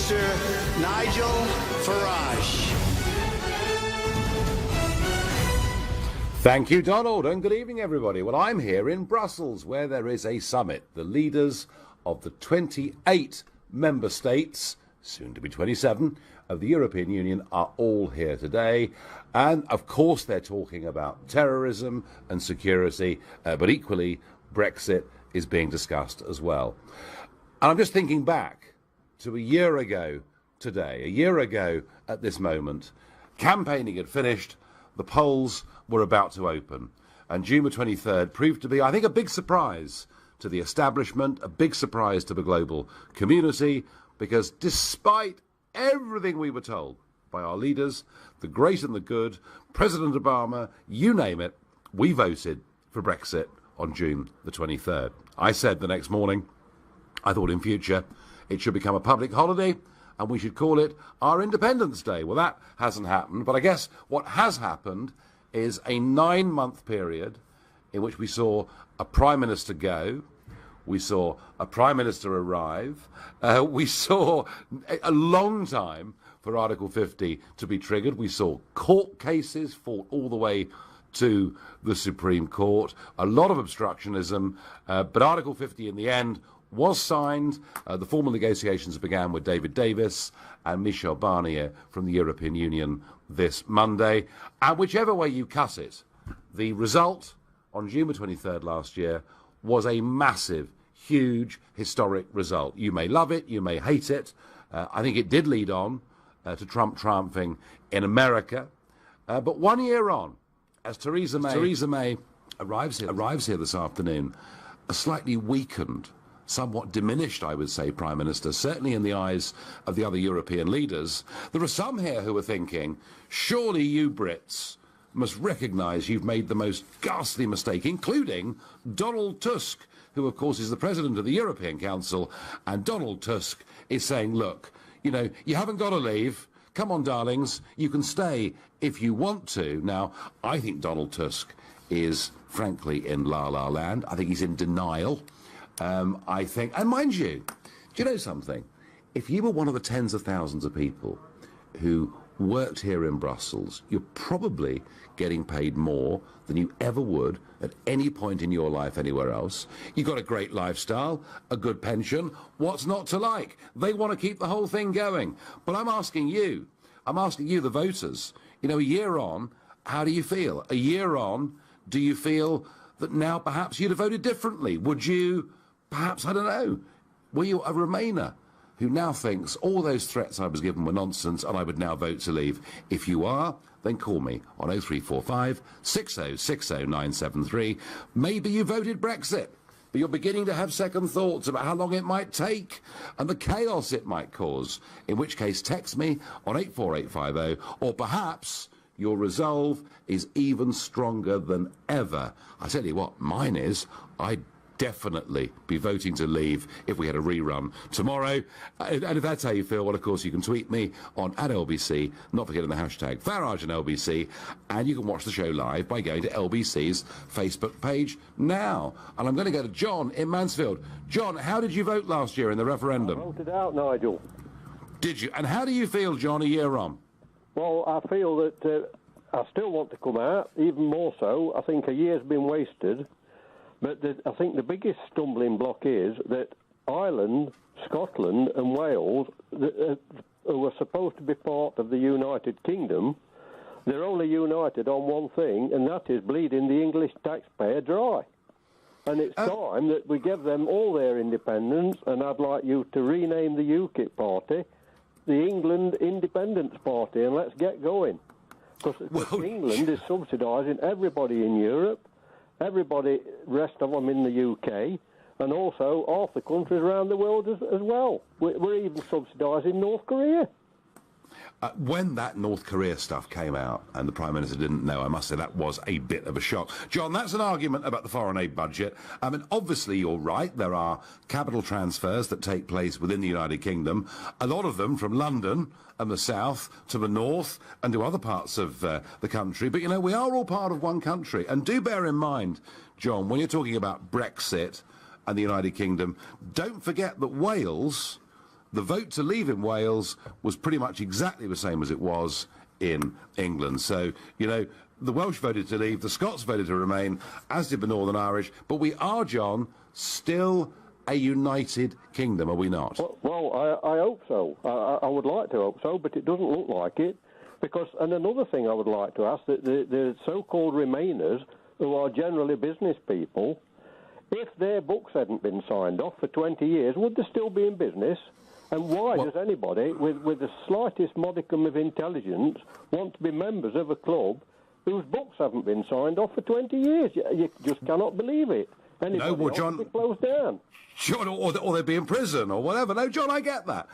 Minister Nigel Farage. Thank you, Donald, and good evening, everybody. Well, I'm here in Brussels, where there is a summit. The leaders of the 28 member states, soon to be 27, of the European Union are all here today. And, of course, they're talking about terrorism and security, but equally, Brexit is being discussed as well. And I'm just thinking back to a year ago today, a year ago at this moment. Campaigning had finished, the polls were about to open, and June the 23rd proved to be, I think, a big surprise to the establishment, a big surprise to the global community, because despite everything we were told by our leaders, the great and the good, President Obama, you name it, we voted for Brexit on June the 23rd. I said the next morning, I thought in future it should become a public holiday and we should call it our Independence Day. Well, that hasn't happened, but I guess what has happened is a 9-month period in which we saw a Prime Minister go, we saw a Prime Minister arrive, we saw a long time for Article 50 to be triggered, we saw court cases fought all the way to the Supreme Court, a lot of obstructionism, but Article 50 in the end was signed. The formal negotiations began with David Davis and Michel Barnier from the European Union this Monday. And whichever way you cut it, the result on June the 23rd last year was a massive, huge, historic result. You may love it, you may hate it. I think it did lead on to Trump triumphing in America. But 1 year on, as Theresa May arrives here this afternoon, a slightly weakened, somewhat diminished, I would say, Prime Minister, certainly in the eyes of the other European leaders. There are some here who are thinking, surely you Brits must recognise you've made the most ghastly mistake, including Donald Tusk, who, of course, is the President of the European Council. And Donald Tusk is saying, look, you know, you haven't got to leave. Come on, darlings, you can stay if you want to. Now, I think Donald Tusk is, frankly, in la-la land. I think he's in denial. I think, and mind you, do you know something? If you were one of the tens of thousands of people who worked here in Brussels, you're probably getting paid more than you ever would at any point in your life anywhere else. You've got a great lifestyle, a good pension. What's not to like? They want to keep the whole thing going. But I'm asking you, the voters, you know, a year on, how do you feel? A year on, do you feel that now perhaps you'd have voted differently? Would you, perhaps, I don't know, were you a Remainer who now thinks all those threats I was given were nonsense and I would now vote to leave? If you are, then call me on 0345 6060 973. Maybe you voted Brexit, but you're beginning to have second thoughts about how long it might take and the chaos it might cause, in which case text me on 84850, or perhaps your resolve is even stronger than ever. I tell you what, mine is, I'd definitely be voting to leave if we had a rerun tomorrow. And if that's how you feel, well, of course, you can tweet me on @LBC, not forgetting the hashtag Farage and LBC, and you can watch the show live by going to LBC's Facebook page now. And I'm going to go to John in Mansfield. John, how did you vote last year in the referendum? I voted out, Nigel. Did you? And how do you feel, John, a year on? Well, I feel that I still want to come out, even more so. I think a year's been wasted. But I think the biggest stumbling block is that Ireland, Scotland and Wales, who were supposed to be part of the United Kingdom, they're only united on one thing, and that is bleeding the English taxpayer dry. And it's time that we give them all their independence, and I'd like you to rename the UKIP party the England Independence Party, and let's get going. Because England is subsidising everybody in Europe, everybody, rest of them in the UK, and also half the countries around the world as well. We're even subsidising North Korea. When that North Korea stuff came out and the Prime Minister didn't know, I must say that was a bit of a shock. John, that's an argument about the foreign aid budget. I mean, obviously you're right. There are capital transfers that take place within the United Kingdom, a lot of them from London and the south to the north and to other parts of the country. But, you know, we are all part of one country. And do bear in mind, John, when you're talking about Brexit and the United Kingdom, don't forget that Wales the vote to leave in Wales was pretty much exactly the same as it was in England. So, you know, the Welsh voted to leave, the Scots voted to remain, as did the Northern Irish. But we are, John, still a united kingdom, are we not? Well, I hope so. I would like to hope so, but it doesn't look like it. Because, and another thing I would like to ask, that the so-called Remainers, who are generally business people, if their books hadn't been signed off for 20 years, would they still be in business? And why does anybody with the slightest modicum of intelligence want to be members of a club whose books haven't been signed off for 20 years? You just cannot believe it. Anybody No, well, John, would be closed down. John, or they'd be in prison or whatever. No, John, I get that.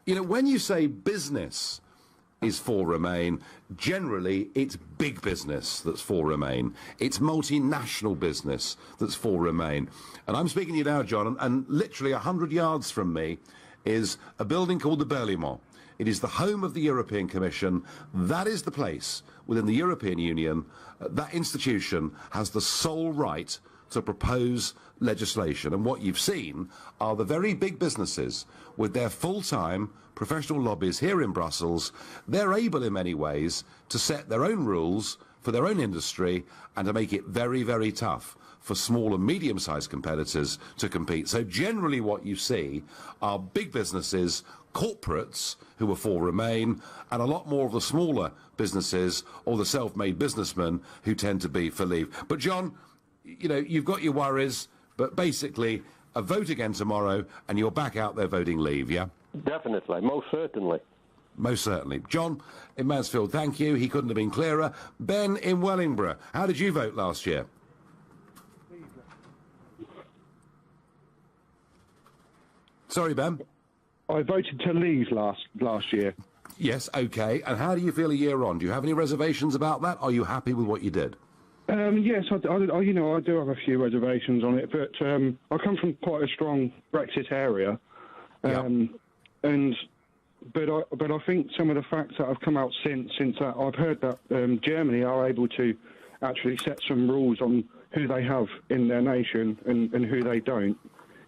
You know, when you say business is for Remain, generally it's big business that's for Remain. It's multinational business that's for Remain. And I'm speaking to you now, John, and literally 100 yards from me is a building called the Berlaymont. It is the home of the European Commission. That is the place within the European Union. That institution has the sole right to propose legislation. And what you've seen are the very big businesses with their full-time professional lobbies here in Brussels. They're able in many ways to set their own rules for their own industry and to make it very, very tough for small and medium-sized competitors to compete. So generally what you see are big businesses, corporates who are for Remain, and a lot more of the smaller businesses or the self-made businessmen who tend to be for Leave. But John, you know, you've got your worries, but basically a vote again tomorrow and you're back out there voting Leave, yeah? Definitely, most certainly. Most certainly. John in Mansfield, thank you. He couldn't have been clearer. Ben in Wellingborough, how did you vote last year? Sorry, Ben. I voted to leave last year. Yes, okay. And how do you feel a year on? Do you have any reservations about that? Are you happy with what you did? Yes, I do have a few reservations on it, but I come from quite a strong Brexit area, but I think some of the facts that have come out since that, I've heard that Germany are able to actually set some rules on who they have in their nation and who they don't.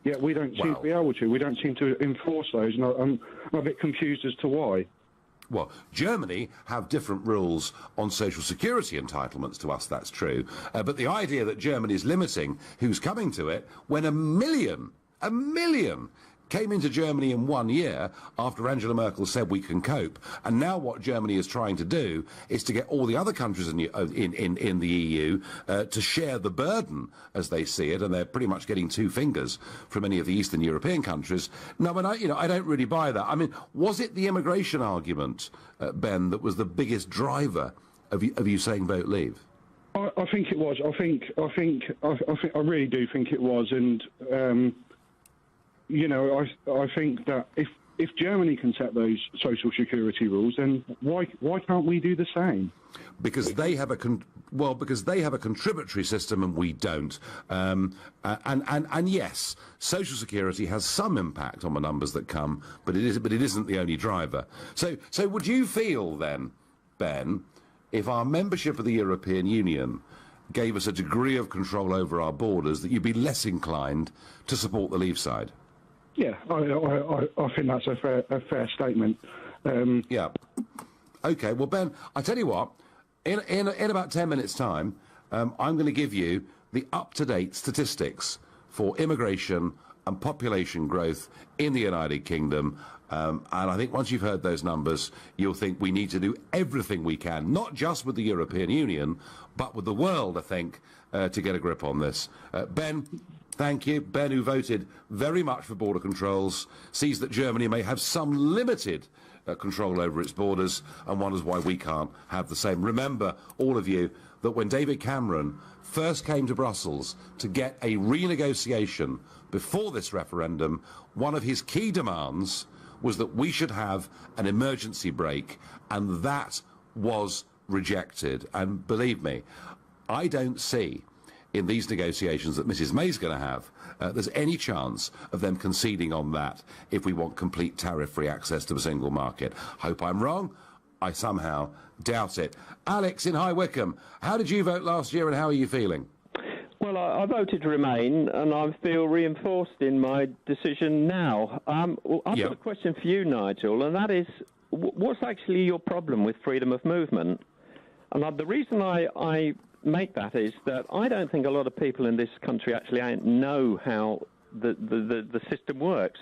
Yet we don't seem to be able to. We don't seem to enforce those, and I'm a bit confused as to why. Well, Germany have different rules on social security entitlements to us, that's true. But the idea that Germany is limiting who's coming to it, when a million came into Germany in 1 year after Angela Merkel said we can cope, and now what Germany is trying to do is to get all the other countries in the EU to share the burden as they see it, and they're pretty much getting two fingers from any of the Eastern European countries. No, but I don't really buy that. I mean, was it the immigration argument, Ben, that was the biggest driver of you saying vote Leave? I think it was. I really do think it was, and. I think that if Germany can set those social security rules, then why can't we do the same? Because they have a contributory system and we don't. And yes, social security has some impact on the numbers that come, but it isn't the only driver. So would you feel then, Ben, if our membership of the European Union gave us a degree of control over our borders, that you'd be less inclined to support the Leave side? Yeah, I think that's a fair statement. Yeah. Okay. Well, Ben, I tell you what. In about 10 minutes' time, I'm going to give you the up-to-date statistics for immigration and population growth in the United Kingdom. And I think once you've heard those numbers, you'll think we need to do everything we can, not just with the European Union, but with the world, I think, to get a grip on this. Ben, thank you. Ben, who voted very much for border controls, sees that Germany may have some limited control over its borders and wonders why we can't have the same. Remember, all of you, that when David Cameron first came to Brussels to get a renegotiation before this referendum, one of his key demands was that we should have an emergency brake, and that was rejected. And believe me, I don't see in these negotiations that Mrs May's going to have, there's any chance of them conceding on that if we want complete tariff-free access to the single market. Hope I'm wrong. I somehow doubt it. Alex in High Wycombe, how did you vote last year and how are you feeling? Well, I voted to remain, and I feel reinforced in my decision now. I've got a question for you, Nigel, and that is, what's actually your problem with freedom of movement? And the reason I make that is that I don't think a lot of people in this country actually know how the system works.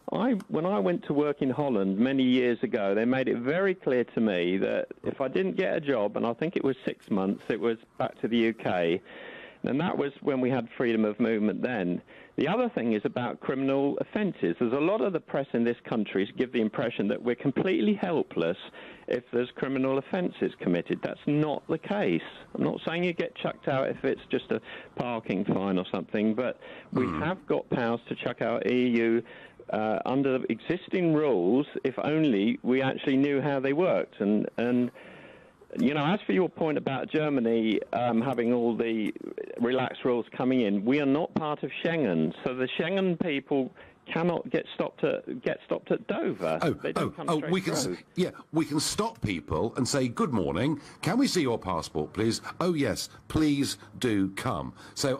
When I went to work in Holland many years ago, they made it very clear to me that if I didn't get a job, and I think it was 6 months, it was back to the UK. And that was when we had freedom of movement then. The other thing is about criminal offences. There's a lot of the press in this country give the impression that we're completely helpless if there's criminal offences committed. That's not the case. I'm not saying you get chucked out if it's just a parking fine or something, but we have got powers to chuck out EU under existing rules if only we actually knew how they worked. And you know, as for your point about Germany having all the relaxed rules coming in, we are not part of Schengen, so the Schengen people cannot get stopped at Dover. We can stop people and say, good morning, can we see your passport, please? Oh, yes, please do come. So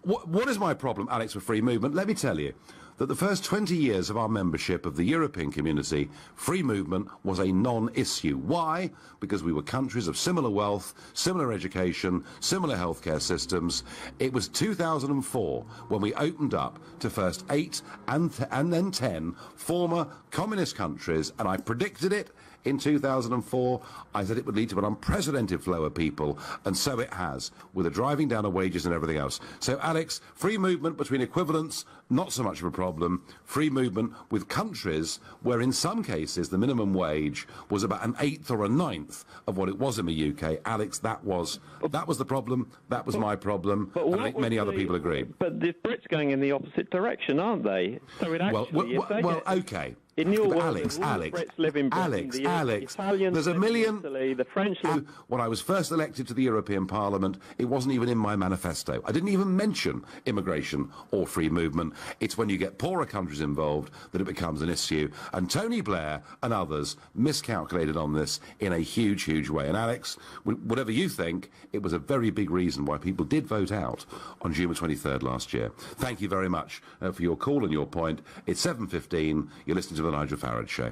what is my problem, Alex, with free movement? Let me tell you that the first 20 years of our membership of the European community, free movement was a non-issue. Why? Because we were countries of similar wealth, similar education, similar healthcare systems. It was 2004 when we opened up to first 8 and then 10 former communist countries, and I predicted it in 2004. I said it would lead to an unprecedented flow of people, and so it has, with a driving down of wages and everything else. So, Alex, free movement between equivalents, not so much of a problem. Free movement with countries where, in some cases, the minimum wage was about an eighth or a ninth of what it was in the UK. Alex, that was the problem. That was my problem, and I think many other people agree. But the Brits going in the opposite direction, aren't they? So it actually, okay. In your world, Alex, Brits live in Britain, the Italians there's a million. Italy, the French live... When I was first elected to the European Parliament, it wasn't even in my manifesto. I didn't even mention immigration or free movement. It's when you get poorer countries involved that it becomes an issue. And Tony Blair and others miscalculated on this in a huge, huge way. And Alex, whatever you think, it was a very big reason why people did vote out on June 23rd last year. Thank you very much for your call and your point. It's 7:15. You're listening to The Nigel Farage Show.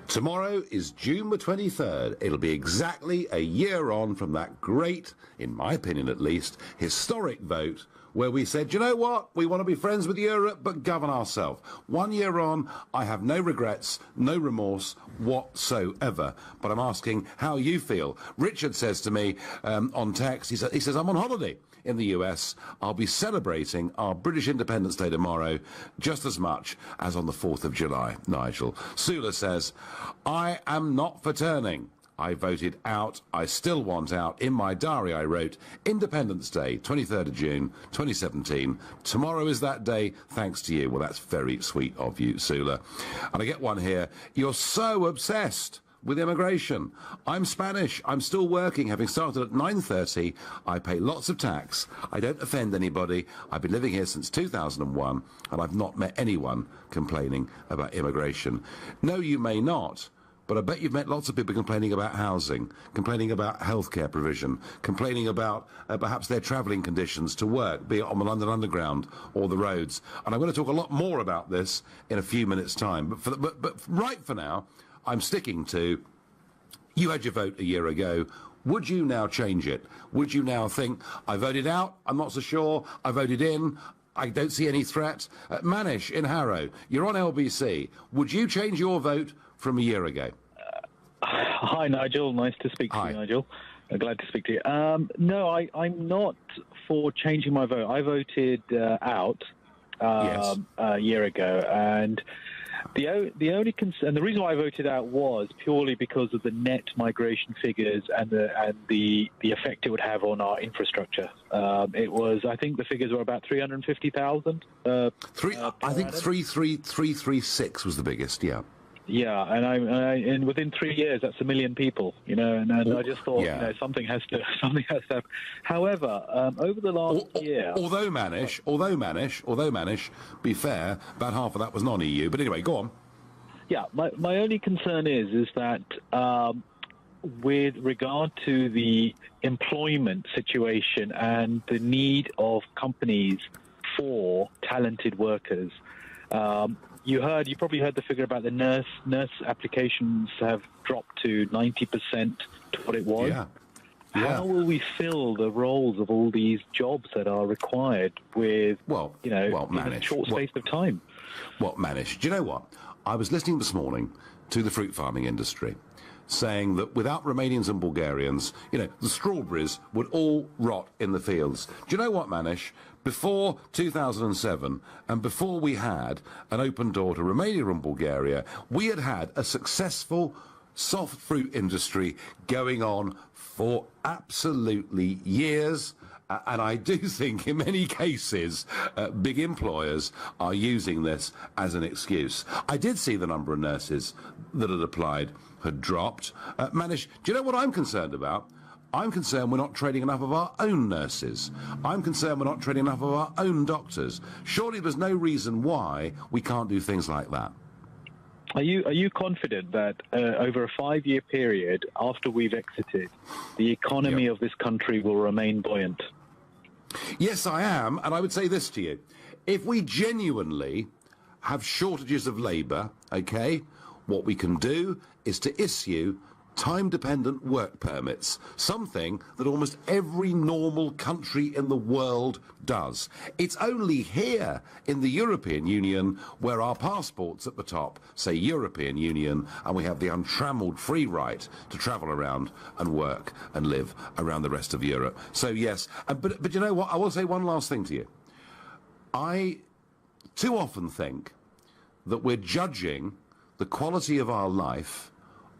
Tomorrow is June the 23rd. It'll be exactly a year on from that great, in my opinion at least, historic vote where we said, you know what, we want to be friends with Europe but govern ourselves. 1 year on, I have no regrets, no remorse whatsoever. But I'm asking how you feel. Richard says to me on text, he says, I'm on holiday in the US. I'll be celebrating our British Independence Day tomorrow just as much as on the 4th of July, Nigel. Sula says, I am not for turning. I voted out. I still want out. In my diary I wrote, Independence Day, 23rd of June, 2017. Tomorrow is that day, thanks to you. Well, that's very sweet of you, Sula. And I get one here. You're so obsessed with immigration. I'm Spanish. I'm still working, having started at 9:30. I pay lots of tax. I don't offend anybody. I've been living here since 2001, and I've not met anyone complaining about immigration. No, you may not. But I bet you've met lots of people complaining about housing, complaining about healthcare provision, complaining about perhaps their travelling conditions to work, be it on the London Underground or the roads. And I'm going to talk a lot more about this in a few minutes' time. But right for now, I'm sticking to, you had your vote a year ago. Would you now change it? Would you now think, I voted out, I'm not so sure, I voted in, I don't see any threat? Manish in Harrow, you're on LBC. Would you change your vote from a year ago? Hi, Nigel. Nice to speak to you, Nigel. Glad to speak to you. No, I'm not for changing my vote. I voted out a year ago, and the only concern, the reason why I voted out was purely because of the net migration figures and the effect it would have on our infrastructure. I think the figures were about 350,000. I think 336 was the biggest. Yeah. Yeah, and within 3 years, that's 1 million people, you know, and I just thought, something has to happen. However, over the last year... Although Manish, be fair, about half of that was non-EU, but anyway, go on. Yeah, my only concern is that with regard to the employment situation and the need of companies for talented workers, you probably heard the figure about the nurse applications have dropped to 90% to what it was. Yeah. How will we fill the roles of all these jobs that are required with, in a short space of time? Well, Manish, do you know what? I was listening this morning to the fruit farming industry saying that without Romanians and Bulgarians, the strawberries would all rot in the fields. Do you know what, Manish? Before 2007 and before we had an open door to Romania and Bulgaria, we had a successful soft fruit industry going on for absolutely years. And I do think in many cases, big employers are using this as an excuse. I did see the number of nurses that had applied had dropped. Manish, do you know what I'm concerned about? I'm concerned we're not training enough of our own nurses. I'm concerned we're not training enough of our own doctors. Surely there's no reason why we can't do things like that. Are you confident that over a 5-year period after we've exited, the economy of this country will remain buoyant? Yes, I am, and I would say this to you. If we genuinely have shortages of labour, okay, what we can do is to issue time-dependent work permits, something that almost every normal country in the world does. It's only here in the European Union where our passports at the top say European Union, and we have the untrammelled free right to travel around and work and live around the rest of Europe. So yes, but you know what? I will say one last thing to you. I too often think that we're judging the quality of our life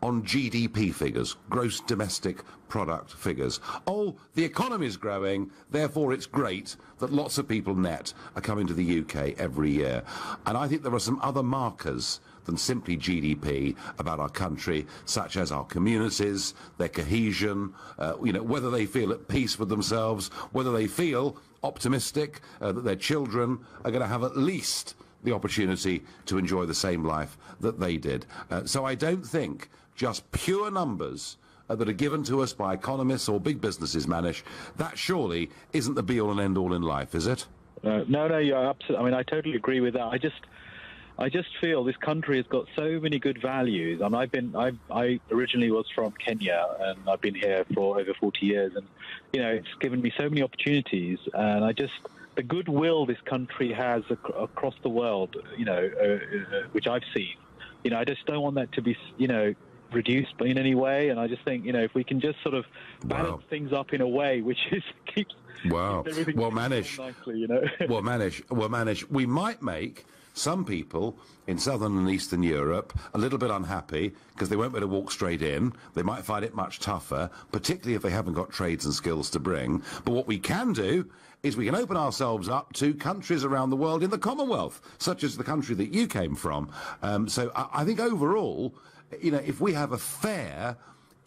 on GDP figures, gross domestic product figures. Oh, the economy's growing, therefore it's great that lots of people net are coming to the UK every year. And I think there are some other markers than simply GDP about our country, such as our communities, their cohesion, whether they feel at peace with themselves, whether they feel optimistic that their children are going to have at least the opportunity to enjoy the same life that they did. So I don't think just pure numbers that are given to us by economists or big businesses, Manish, that surely isn't the be-all and end-all in life, is it? No, you're absolutely. I mean, I totally agree with that. I just feel this country has got so many good values, and I originally was from Kenya, and I've been here for over 40 years, and it's given me so many opportunities, and the goodwill this country has across the world, which I've seen, I just don't want that to be, reduced in any way. And I just think, if we can just sort of balance things up in a way which keeps everything Manish, nicely, Manish, we might make some people in southern and eastern Europe a little bit unhappy because they won't be able to walk straight in. They might find it much tougher, particularly if they haven't got trades and skills to bring. But what we can do is we can open ourselves up to countries around the world in the Commonwealth, such as the country that you came from. So I think overall, if we have a fair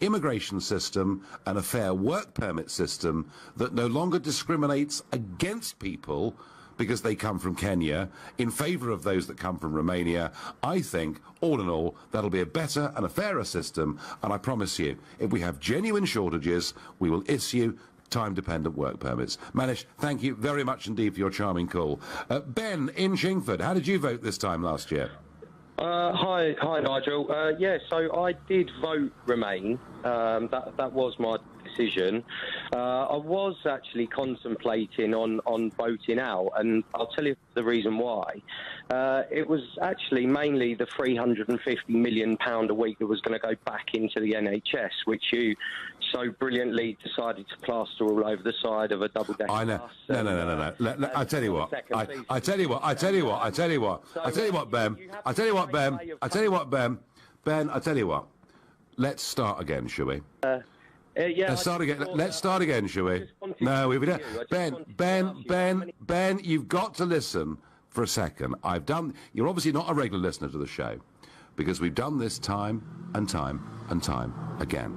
immigration system and a fair work permit system that no longer discriminates against people because they come from Kenya in favour of those that come from Romania, I think, all in all, that'll be a better and a fairer system. And I promise you, if we have genuine shortages, we will issue time-dependent work permits. Manish, thank you very much indeed for your charming call. Ben in Chingford, how did you vote this time last year? Hi, Nigel. So I did vote Remain. That was my decision. I was actually contemplating on voting out, and I'll tell you the reason why. It was actually mainly the £350 million a week that was going to go back into the NHS, which you so brilliantly decided to plaster all over the side of a double-decker bus. I know. No. I tell you what, Ben. Let's start again, shall we? Let's start again, shall we? No, we don't. Ben, you've got to listen for a second. You're obviously not a regular listener to the show, because we've done this time and time and time again.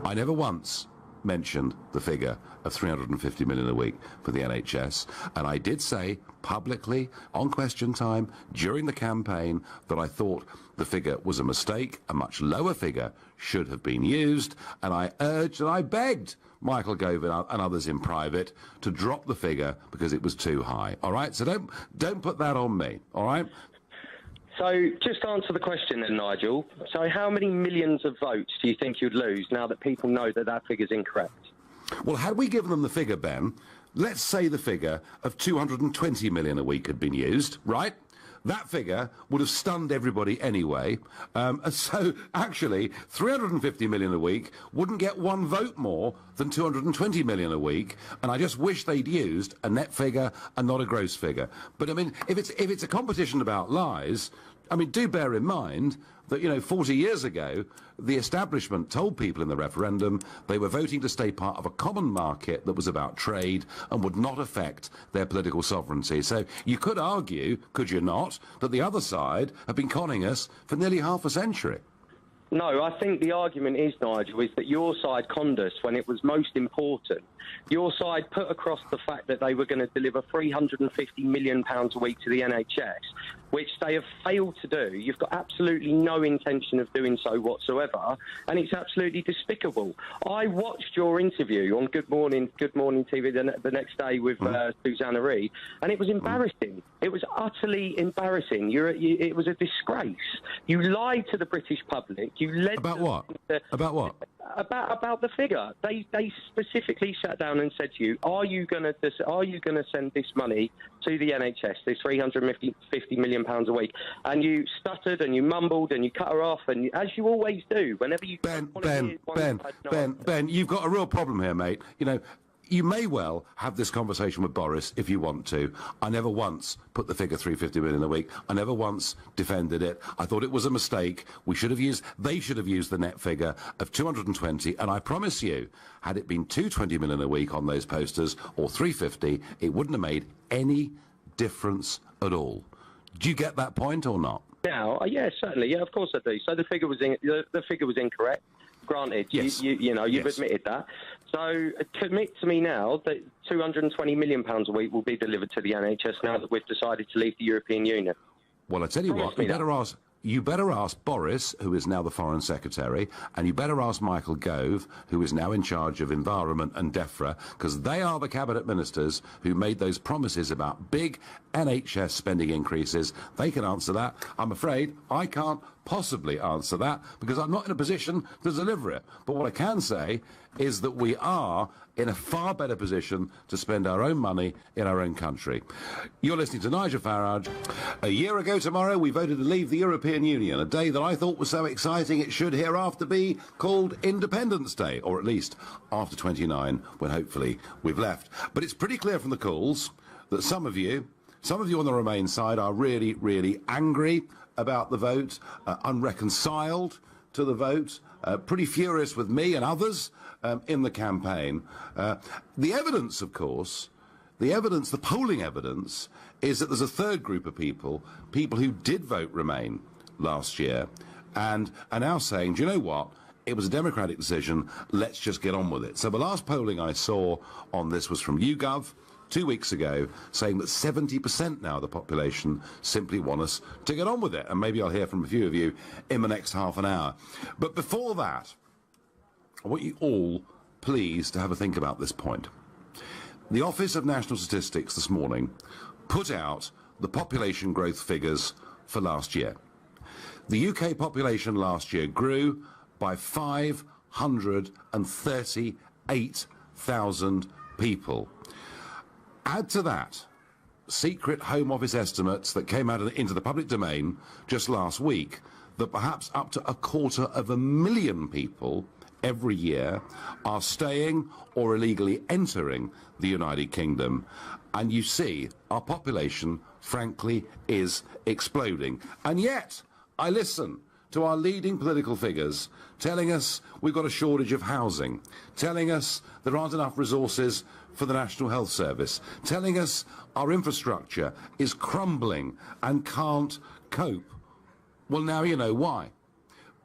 I never once mentioned the figure of 350 million a week for the NHS, and I did say publicly on Question Time during the campaign that I thought the figure was a mistake. A much lower figure should have been used, and I urged and I begged Michael Gove and others in private to drop the figure because it was too high. All right, so don't put that on me. All right. So just answer the question then, Nigel. So how many millions of votes do you think you'd lose now that people know that that figure's incorrect? Well, had we given them the figure, Ben, let's say the figure of 220 million a week had been used, right? That figure would have stunned everybody anyway. So, actually, 350 million a week wouldn't get one vote more than 220 million a week. And I just wish they'd used a net figure and not a gross figure. But, I mean, if it's a competition about lies, I mean, do bear in mind that, 40 years ago, the establishment told people in the referendum they were voting to stay part of a common market that was about trade and would not affect their political sovereignty. So you could argue, could you not, that the other side have been conning us for nearly half a century. No, I think the argument is, Nigel, is that your side conned us when it was most important. Your side put across the fact that they were going to deliver £350 million a week to the NHS, which they have failed to do. You've got absolutely no intention of doing so whatsoever, and it's absolutely despicable. I watched your interview on Good Morning TV the next day with Susanna Reid, and it was embarrassing. It was utterly embarrassing. It was a disgrace. You lied to the British public. You led about what? About what? About the figure. They specifically sat down and said to you, "Are you going to send this money to the NHS, this £350 million a week?" And you stuttered and you mumbled and you cut her off, and as you always do, whenever you Ben, you've got a real problem here, mate. You may well have this conversation with Boris if you want to. I never once put the figure 350 million a week. I never once defended it. I thought it was a mistake. They should have used the net figure of 220. And I promise you, had it been 220 million a week on those posters or 350, it wouldn't have made any difference at all. Do you get that point or not? Now, yeah, certainly. Yeah, of course I do. So the figure was incorrect. Granted, yes. you've admitted that. So commit to me now that £220 million a week will be delivered to the NHS now that we've decided to leave the European Union. Well, I tell you what, you better ask Boris, who is now the Foreign Secretary, and you better ask Michael Gove, who is now in charge of Environment and DEFRA, because they are the Cabinet Ministers who made those promises about big NHS spending increases. They can answer that. I'm afraid I can't possibly answer that because I'm not in a position to deliver it. But what I can say is that we are in a far better position to spend our own money in our own country. You're listening to Nigel Farage. A year ago tomorrow, we voted to leave the European Union, a day that I thought was so exciting it should hereafter be called Independence Day, or at least after 29, when hopefully we've left. But it's pretty clear from the calls that some of you on the Remain side are really, really angry about the vote, unreconciled to the vote, pretty furious with me and others in the campaign. The evidence, of course, the polling evidence, is that there's a third group of people who did vote Remain last year and are now saying, do you know what? It was a democratic decision. Let's just get on with it. So the last polling I saw on this was from YouGov 2 weeks ago, saying that 70% now of the population simply want us to get on with it. And maybe I'll hear from a few of you in the next half an hour. But before that, I want you all, please, to have a think about this point. The Office of National Statistics this morning put out the population growth figures for last year. The UK population last year grew by 538,000 people. Add to that secret Home Office estimates that came out into the public domain just last week that perhaps up to 250,000 people every year are staying or illegally entering the United Kingdom. And you see, our population, frankly, is exploding. And yet, I listen to our leading political figures telling us we've got a shortage of housing, telling us there aren't enough resources for the National Health Service, telling us our infrastructure is crumbling and can't cope. Well, now you know why.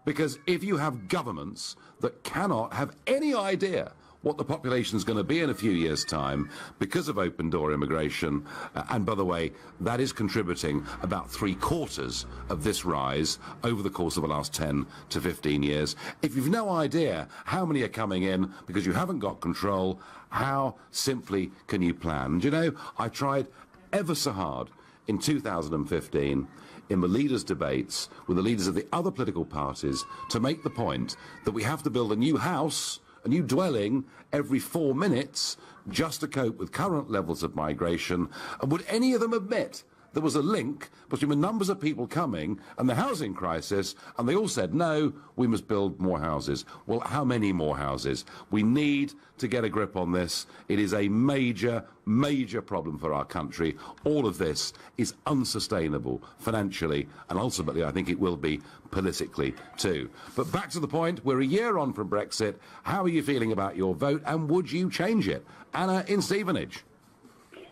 Because if you have governments that cannot have any idea what the population is going to be in a few years' time because of open-door immigration. And by the way, that is contributing about 3/4 of this rise over the course of the last 10 to 15 years. If you've no idea how many are coming in because you haven't got control, how simply can you plan? And you know, I tried ever so hard in 2015 in the leaders' debates with the leaders of the other political parties to make the point that we have to build a new house, a new dwelling every 4 minutes just to cope with current levels of migration. And would any of them admit there was a link between the numbers of people coming and the housing crisis? And they all said, no, we must build more houses. Well, how many more houses? We need to get a grip on this. It is a major, major problem for our country. All of this is unsustainable financially, and ultimately I think it will be politically too. But back to the point, we're a year on from Brexit. How are you feeling about your vote, and would you change it? Anna in Stevenage.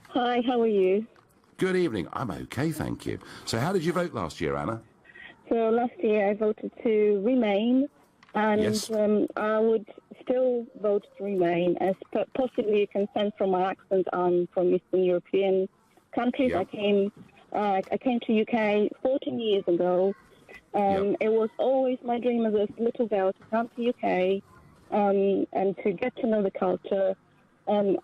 Hi, how are you? Good evening. I'm okay, thank you. So how did you vote last year, Anna? So last year I voted to remain, and Yes. I would still vote to remain, as possibly you can sense from my accent. I'm from Eastern European countries. Yeah. I came to UK 14 years ago. Yeah. It was always my dream as a little girl to come to UK and to get to know the culture.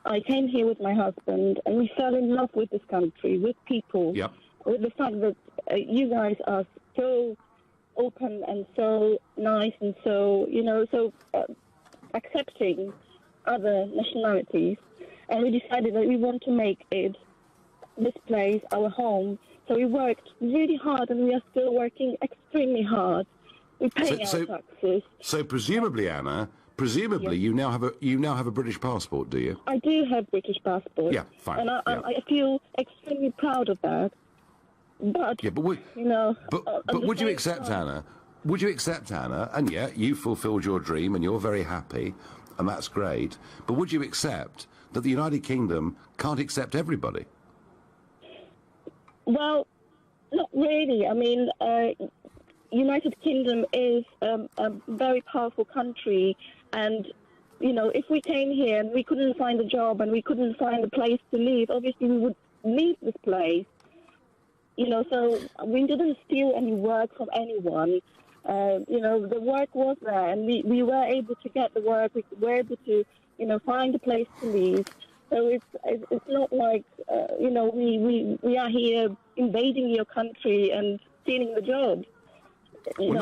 I came here with my husband, and we fell in love with this country, with people, Yep. with the fact that you guys are so open and so nice and so, accepting other nationalities. And we decided that we want to make this place, our home. So we worked really hard, and we are still working extremely hard. We pay our taxes. So presumably, Anna, Yes. you now have a British passport, do you? I do have British passport. Yeah, fine. And yeah. I feel extremely proud of that. But, Yeah, but would would you accept, Anna? Would you accept, Anna? And yeah, you fulfilled your dream, and you're very happy, and that's great. But would you accept that the United Kingdom can't accept everybody? Well, not really. I mean, United Kingdom is a very powerful country, and if we came here and we couldn't find a job and we couldn't find a place to live, obviously we would leave this place. So we didn't steal any work from anyone. The work was there, and we were able to get the work. We were able to, find a place to live. So it's not like we are here invading your country and stealing the jobs. Well,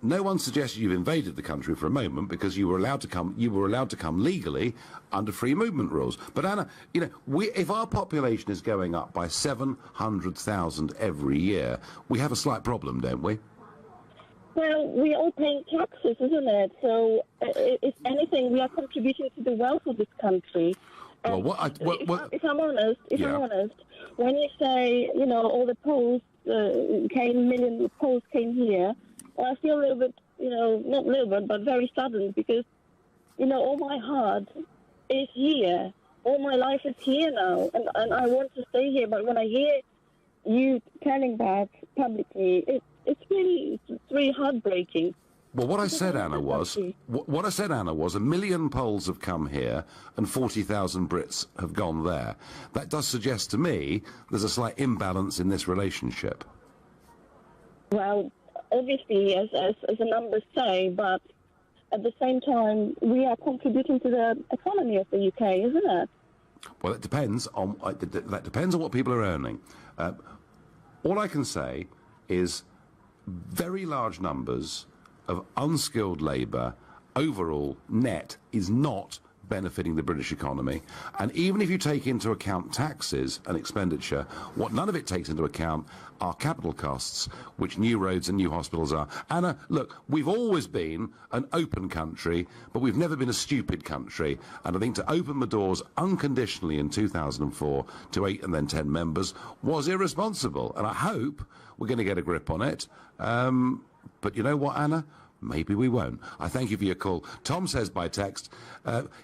no one suggested you've invaded the country for a moment, because you were allowed to come. You were allowed to come legally under free movement rules. But Anna, if our population is going up by 700,000 every year, we have a slight problem, don't we? Well, we are all paying taxes, isn't it? So, if anything, we are contributing to the wealth of this country. Well, if I'm honest, when you say, all the Poles millions of Poles came here, well, I feel a little bit, not a little bit, but very saddened, because, all my heart is here. All my life is here now, and I want to stay here. But when I hear you telling that publicly, it's really heartbreaking. Well, what I said, Anna, was 1 million Poles have come here and 40,000 Brits have gone there. That does suggest to me there's a slight imbalance in this relationship. Well, obviously, as the numbers say, but at the same time, we are contributing to the economy of the UK, isn't it? Well, it depends on what people are earning. All I can say is very large numbers of unskilled labour overall net is not benefiting the British economy. And even if you take into account taxes and expenditure, what none of it takes into account are capital costs, which new roads and new hospitals are. Anna, look, we've always been an open country, but we've never been a stupid country. And I think to open the doors unconditionally in 2004 to 8 and then 10 members was irresponsible. And I hope we're going to get a grip on it. But you know what, Anna? maybe we won't. I thank you for your call. Tom says by text,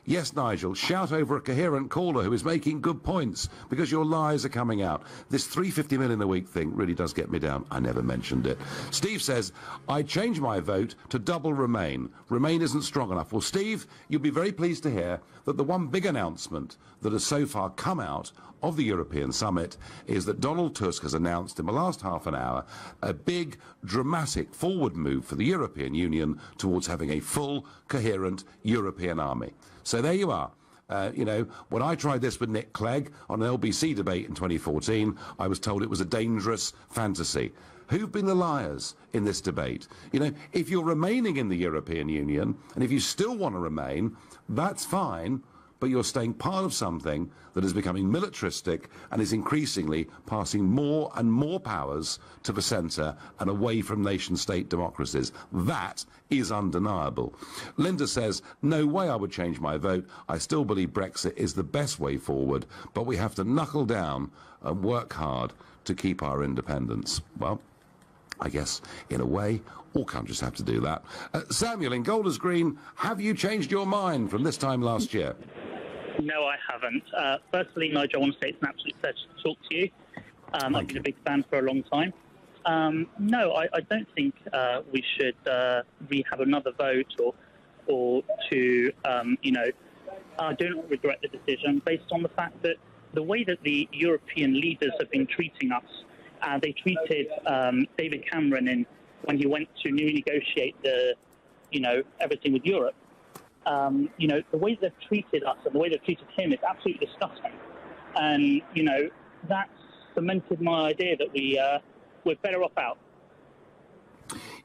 yes, Nigel, shout over a coherent caller who is making good points because your lies are coming out. This $350 million a week thing really does get me down. I never mentioned it. Steve says, I changed my vote to double Remain. Remain isn't strong enough. Well, Steve, you'll be very pleased to hear that the one big announcement that has so far come out of the European summit is that Donald Tusk has announced in the last half an hour a big, dramatic forward move for the European Union towards having a full, coherent European army. So there you are. When I tried this with Nick Clegg on an LBC debate in 2014, I was told it was a dangerous fantasy. Who've been the liars in this debate? If you're remaining in the European Union, and if you still want to remain, that's fine, but you're staying part of something that is becoming militaristic and is increasingly passing more and more powers to the centre and away from nation-state democracies. That is undeniable. Linda says, no way I would change my vote. I still believe Brexit is the best way forward, but we have to knuckle down and work hard to keep our independence. Well, I guess, in a way, all countries have to do that. Samuel, in Golders Green, have you changed your mind from this time last year? No, I haven't. Firstly, Nigel, I want to say it's an absolute pleasure to talk to you. I've been a big fan for a long time. No, I don't think we should have another vote or to, I do not regret the decision based on the fact that the way that the European leaders have been treating us, they treated David Cameron when he went to negotiate everything with Europe. The way they've treated us and the way they've treated him is absolutely disgusting. And, that's cemented my idea that we're better off out.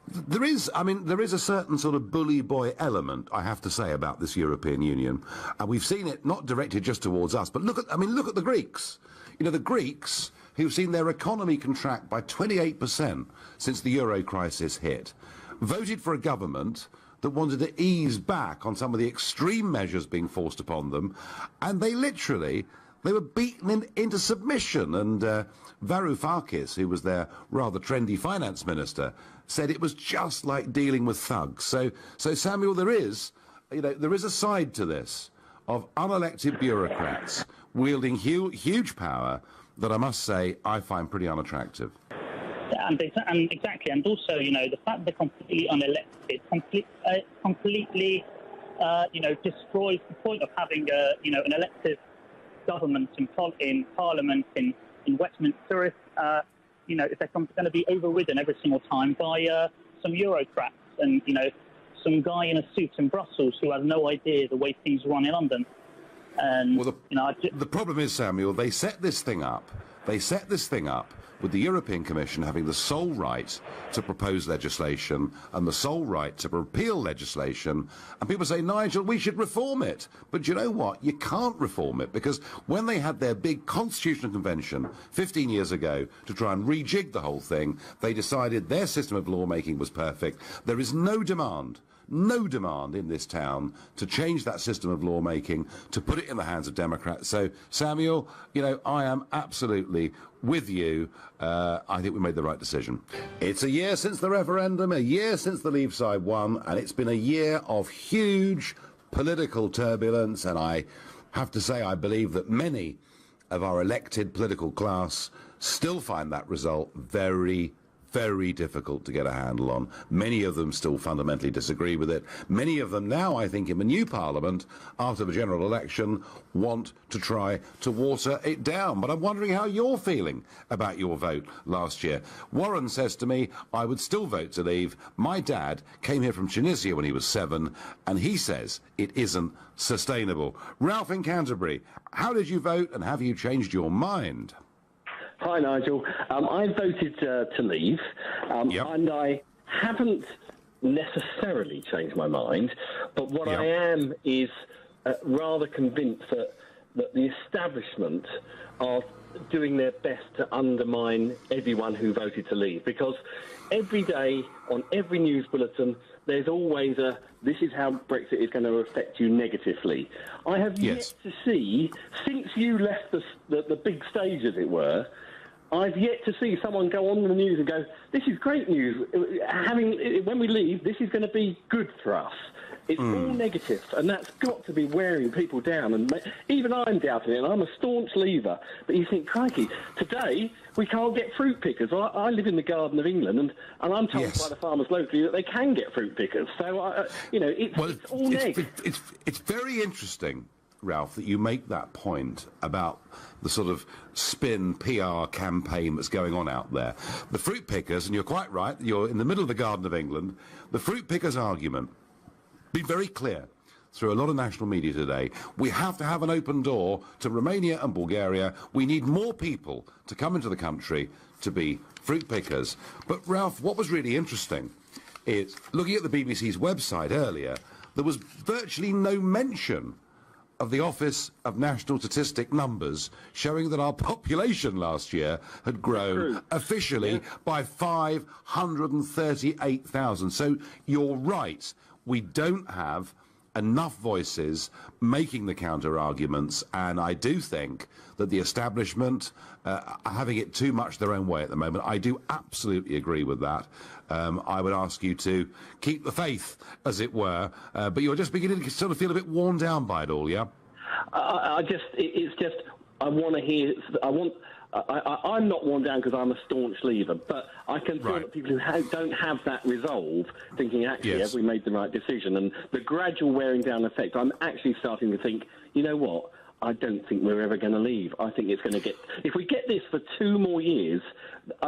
There is a certain sort of bully boy element, I have to say, about this European Union. And we've seen it not directed just towards us, but look at the Greeks. The Greeks, who've seen their economy contract by 28% since the euro crisis hit, voted for a government that wanted to ease back on some of the extreme measures being forced upon them, and they were beaten into submission. And Varoufakis, who was their rather trendy finance minister, said it was just like dealing with thugs. So Samuel, there is a side to this of unelected bureaucrats wielding huge power that I must say I find pretty unattractive. And exactly, and also, the fact they're completely unelected completely, destroys the point of having an elected government in Parliament in Westminster. If they're going to be overridden every single time by some Eurocrats and some guy in a suit in Brussels who has no idea the way things run in London. And the problem is, Samuel, they set this thing up with the European Commission having the sole right to propose legislation and the sole right to repeal legislation. And people say, Nigel, we should reform it. But you know what? You can't reform it, because when they had their big constitutional convention 15 years ago to try and rejig the whole thing, they decided their system of lawmaking was perfect. There is no demand in this town to change that system of lawmaking, to put it in the hands of Democrats. So, Samuel, I am absolutely with you. I think we made the right decision. It's a year since the referendum, a year since the Leave side won, and it's been a year of huge political turbulence, and I have to say I believe that many of our elected political class still find that result very, very difficult to get a handle on. Many of them still fundamentally disagree with it. Many of them now, I think, in the new Parliament, after the general election, want to try to water it down. But I'm wondering how you're feeling about your vote last year. Warren says to me, I would still vote to leave. My dad came here from Tunisia when he was 7, and he says it isn't sustainable. Ralph in Canterbury, how did you vote, and have you changed your mind? Hi, Nigel. I voted to leave, and I haven't necessarily changed my mind, but what I am is rather convinced that the establishment are doing their best to undermine everyone who voted to leave, because every day on every news bulletin there's always this is how Brexit is going to affect you negatively. I have yet to see, since you left the big stage, as it were, I've yet to see someone go on the news and go, "This is great news. When we leave, this is going to be good for us." It's all negative, and that's got to be wearing people down. And even I'm doubting it, and I'm a staunch leaver. But you think, crikey, today we can't get fruit pickers. I live in the Garden of England, and I'm told by the farmers locally that they can get fruit pickers. So, it's all negative. It's very interesting, Ralph, that you make that point about the sort of spin PR campaign that's going on out there. The fruit pickers, and you're quite right, you're in the middle of the Garden of England, the fruit pickers argument, been very clear through a lot of national media today. We have to have an open door to Romania and Bulgaria. We need more people to come into the country to be fruit pickers. But, Ralph, what was really interesting is, looking at the BBC's website earlier, there was virtually no mention of the Office of National Statistic numbers showing that our population last year had grown officially by 538,000. So you're right, we don't have enough voices making the counter-arguments, and I do think that the establishment are having it too much their own way at the moment. I do absolutely agree with that. I would ask you to keep the faith, as it were, but you're just beginning to sort of feel a bit worn down by it all, yeah? I want to hear. I'm not worn down because I'm a staunch leaver, but I can feel that people who don't have that resolve, thinking, actually, have we made the right decision? And the gradual wearing down effect, I'm actually starting to think, you know what? I don't think we're ever going to leave. I think it's going to get... If we get this for 2 more years,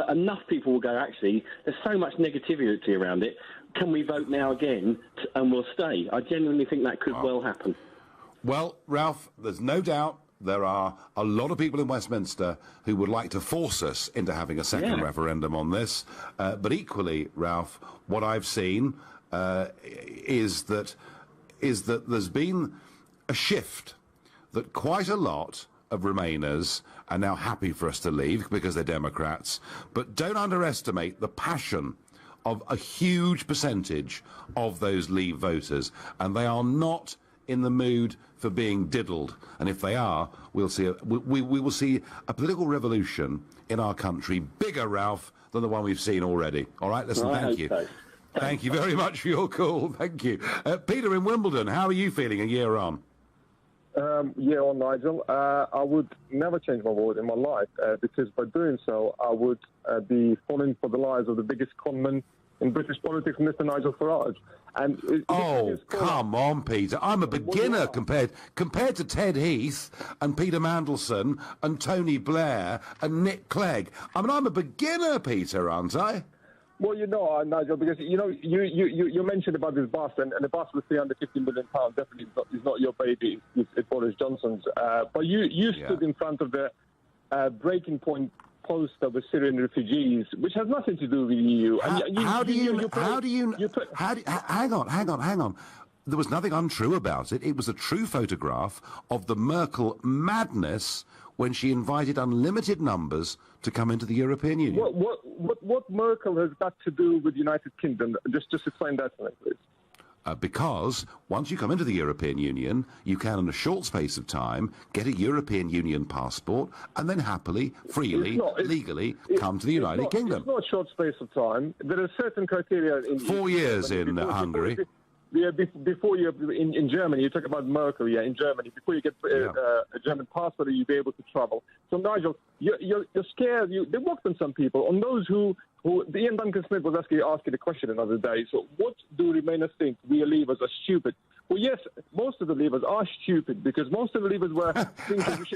enough people will go, actually, there's so much negativity around it. Can we vote now again and we'll stay? I genuinely think that could well happen. Well, Ralph, there's no doubt there are a lot of people in Westminster who would like to force us into having a second referendum on this. But equally, Ralph, what I've seen is that there's been a shift, that quite a lot of Remainers are now happy for us to leave because they're Democrats. But don't underestimate the passion of a huge percentage of those Leave voters, and they are not in the mood for being diddled. And if they are, we will see a political revolution in our country, bigger, Ralph, than the one we've seen already. All right, listen, thank you. Thank you very much for your call. Thank you. Peter in Wimbledon, how are you feeling a year on? Year on, Nigel. I would never change my vote in my life because by doing so, I would be falling for the lies of the biggest conman in British politics, Mr. Nigel Farage. And come on, Peter. I'm a beginner compared to Ted Heath and Peter Mandelson and Tony Blair and Nick Clegg. I mean, I'm a beginner, Peter, aren't I? Well, you know, Nigel, because, you know, you mentioned about this bus, and the bus was £350 million. Definitely is not your baby. It's Boris Johnson's. But you stood in front of the breaking point poster with Syrian refugees, which has nothing to do with the EU. Hang on. There was nothing untrue about it. It was a true photograph of the Merkel madness when she invited unlimited numbers to come into the European Union. What Merkel has got to do with the United Kingdom? Just explain that to me, please. Because once you come into the European Union, you can, in a short space of time, get a European Union passport and then happily, freely, legally come to the United Kingdom. It's not a short space of time. There are certain criteria. 4 years in Hungary. Before you in Germany, you talk about Merkel, in Germany. Before you get a German passport, you'll be able to travel. So, Nigel, you're scared. They worked on some people, on those who Ian Duncan Smith was asking the question another day. So, what do Remainers think? We Leavers are stupid. Well, yes, most of the Leavers are stupid because most of the Leavers were thinking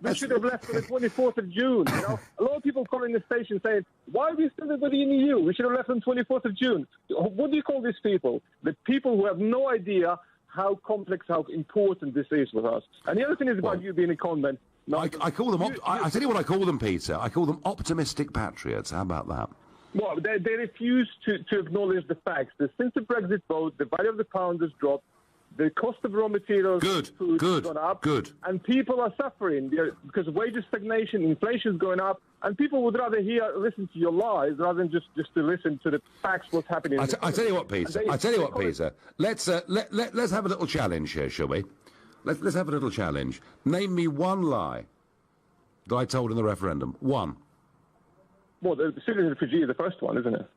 we should have left on the 24th of June. You know, a lot of people calling the station saying, "Why are we still in the EU? We should have left on the 24th of June." What do you call these people? The people who have no idea how complex, how important this is with us. And the other thing is about you being a convent. I call them. I tell you what I call them, Peter. I call them optimistic patriots. How about that? Well, they refuse to acknowledge the facts. That since the Brexit vote, the value of the pound has dropped. The cost of raw materials has gone up. And people are suffering because wages stagnation, inflation is going up, and people would rather listen to your lies rather than just to listen to the facts, what's happening. I tell you what, Peter. Peter. Let's have a little challenge here, shall we? Let's have a little challenge. Name me one lie that I told in the referendum. One. Well, the Syrian refugee is the first one, isn't it?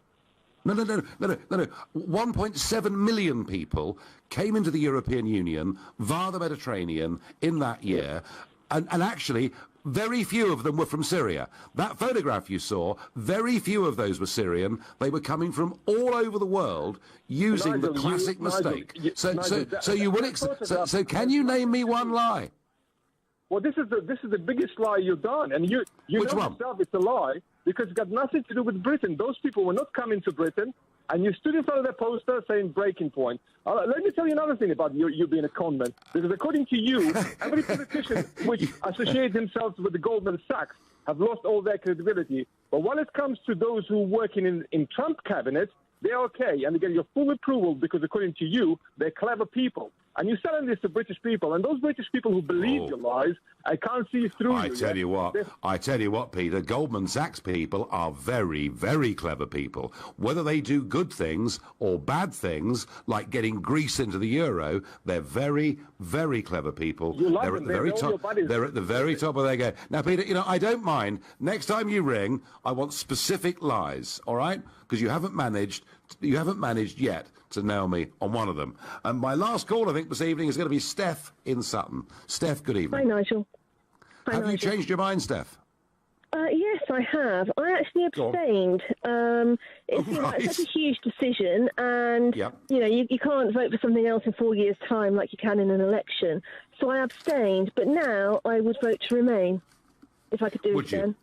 No. 1.7 million people came into the European Union via the Mediterranean in that year, and actually very few of them were from Syria. That photograph you saw, very few of those were Syrian. They were coming from all over the world using the classic mistake. So can you name me one lie? Well, this is the biggest lie you've done, and you Which know one? yourself it's a lie because it's got nothing to do with Britain. Those people were not coming to Britain, and you stood in front of their poster saying breaking point. Let me tell you another thing about you being a conman, because according to you, every politician which associates themselves with the Goldman Sachs have lost all their credibility. But when it comes to those who are working in Trump cabinet, they're okay, and they get your full approval because according to you, they're clever people. And you're selling this to British people, and those British people who believe your lies, I can't see through you. I tell you what, Peter, Goldman Sachs people are very, very clever people. Whether they do good things or bad things, like getting Greece into the euro, they're very, very clever people. They're at the very top. They're at the very top of their game. Now, Peter, you know, I don't mind. Next time you ring, I want specific lies, all right? Because you haven't managed yet to nail me on one of them. And my last call, I think, this evening is going to be Steph in Sutton. Steph, good evening. Hi, Nigel. Have you changed your mind, Steph? Yes, I have. I actually abstained. It seems like such a huge decision, and you know, you can't vote for something else in 4 years' time like you can in an election. So I abstained, but now I would vote to remain if I could do it again.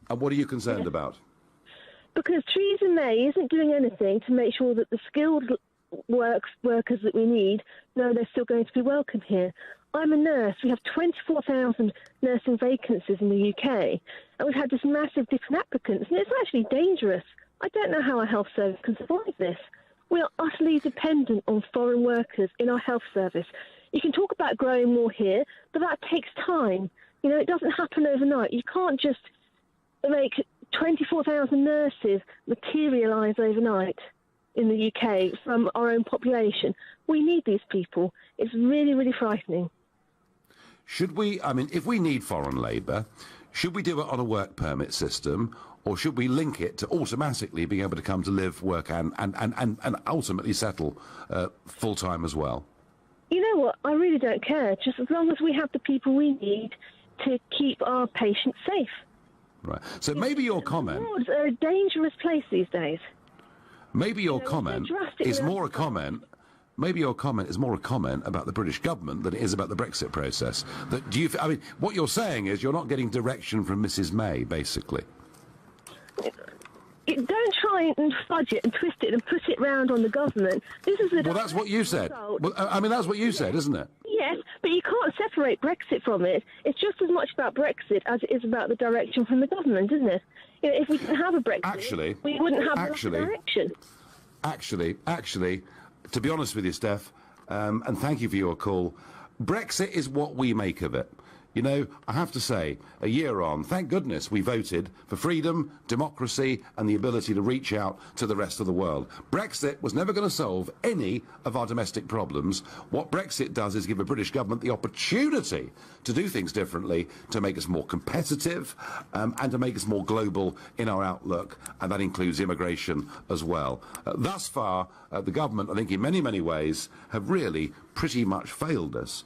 And what are you concerned about? Because Theresa May isn't doing anything to make sure that the skilled workers that we need know they're still going to be welcome here. I'm a nurse. We have 24,000 nursing vacancies in the UK, and we've had this massive dip in applicants, and it's actually dangerous. I don't know how our health service can survive this. We are utterly dependent on foreign workers in our health service. You can talk about growing more here, but that takes time. You know, it doesn't happen overnight. You can't just make 24,000 nurses materialise overnight in the UK from our own population. We need these people. It's really, really frightening. Should we, I mean, if we need foreign labour, should we do it on a work permit system, or should we link it to automatically being able to come to live, work and ultimately settle full-time as well? You know what? I really don't care, just as long as we have the people we need to keep our patients safe. Right. So maybe your comment... Wards are a dangerous place these days. Maybe your comment is more a comment... Maybe your comment is more a comment about the British government than it is about the Brexit process. That do you? I mean, what you're saying is you're not getting direction from Mrs May, basically. Don't try and fudge it and twist it and put it round on the government. This is well, that's what you said. Well, I mean, that's what you said, isn't it? Yes, but you can't separate Brexit from it. It's just as much about Brexit as it is about the direction from the government, isn't it? You know, if we didn't have a Brexit, we wouldn't have a direction. Actually, to be honest with you, Steph, and thank you for your call, Brexit is what we make of it. You know, I have to say, a year on, thank goodness we voted for freedom, democracy and the ability to reach out to the rest of the world. Brexit was never going to solve any of our domestic problems. What Brexit does is give a British government the opportunity to do things differently, to make us more competitive and to make us more global in our outlook, and that includes immigration as well. Thus far, the government, I think in many, many ways, have really pretty much failed us.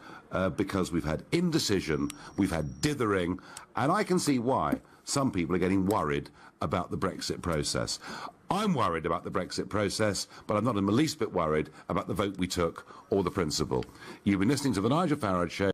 Because we've had indecision, we've had dithering, and I can see why some people are getting worried about the Brexit process. I'm worried about the Brexit process, but I'm not in the least bit worried about the vote we took or the principle. You've been listening to The Nigel Farage Show.